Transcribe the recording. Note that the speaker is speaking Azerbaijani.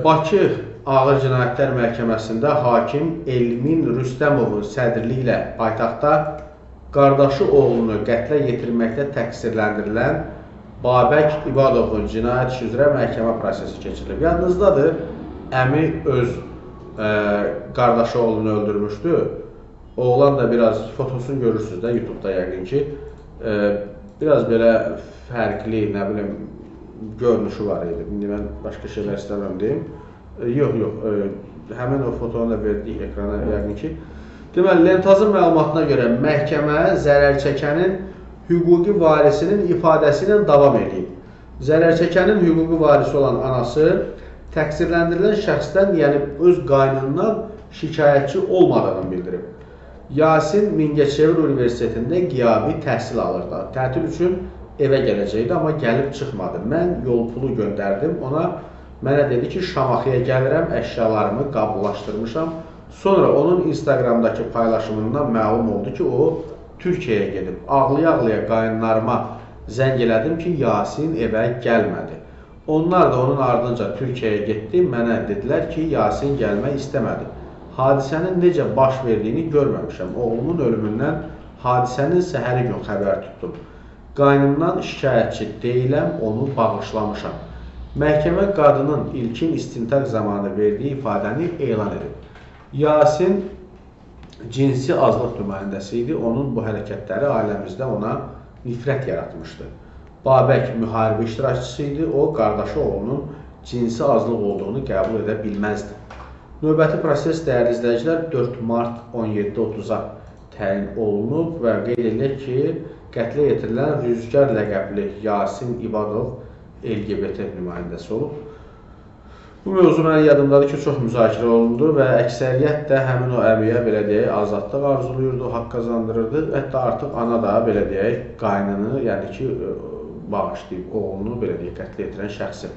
Bakı Ağır Cinayətlər Məhkəməsində hakim Elmin Rüstəmovun sədrliyi ilə paytaxtda qardaşı oğlunu qətlə yetirməkdə təqsirləndirilən Babək İbadovun cinayət işi üzrə məhkəmə prosesi keçirilib. Yadınızdadır, əmi öz qardaşı oğlunu öldürmüşdü. Oğlan da biraz fotosunu görürsünüz də YouTube'da yəqin ki, biraz belə fərqli, nə bilim, görünüşü var idi. İndi mən başqa şeylər istəməm deyim. Həmin o fotonu da verdik ekrana yəqin ki. Deməli, Lentazın məlumatına görə məhkəmə zərərçəkənin hüquqi varisinin ifadəsi ilə davam edib. Zərərçəkənin hüquqi varisi olan anası təqsirləndirilən şəxsdən, yəni öz qaynından şikayətçi olmadığını bildirib. Yasin Mingəçevir Universitetində qiyabi təhsil alırdı. Tətil üçün evə gələcəkdi, amma gəlib çıxmadı. Mən yol pulu göndərdim, ona mənə dedi ki, Şamaxıya gəlirəm, əşyalarımı qablaşdırmışam. Sonra onun Instagramdakı paylaşımından məlum oldu ki, o Türkiyəyə gedib. Ağlaya-ağlaya qaynlarıma zəng elədim ki, Yasin evə gəlmədi. Onlar da onun ardınca Türkiyəyə getdi, mənə dedilər ki, Yasin gəlmək istəmədi. Hadisənin necə baş verdiyini görməmişəm. Oğlumun ölümündən hadisənin səhəri gün xəbər tutdum. Qaynımdan şikayətçi deyiləm, onu bağışlamışam. Məhkəmə qadının ilkin istintaq zamanı verdiyi ifadəni elan edib. Yasin cinsi azlıq nümayəndəsi idi, onun bu hərəkətləri ailəmizdə ona nifrət yaratmışdı. Babək müharibə iştirakçısı idi, o qardaşı oğlunun cinsi azlıq olduğunu qəbul edə bilməzdi. Növbəti proses, dəyərli izləyicilər, 4 mart 17:30-a təyin olunub və qeyd edilir ki, qətlə yetirilən Rüzgar ləqəbli Yasin İbadov LGBT nümayəndəsi olub. Bu mövzu mənim yadımdadır ki, çox müzakirə olundu və əksəriyyət də həmin o əmiyə, belə deyək, azadlıq arzuluyurdu, haqq qazandırırdı. Hətta artıq ana da, belə deyək, qaynını, yəni ki, bağışlayıb oğlunu, belə deyək, qətlə yetirən şəxsi.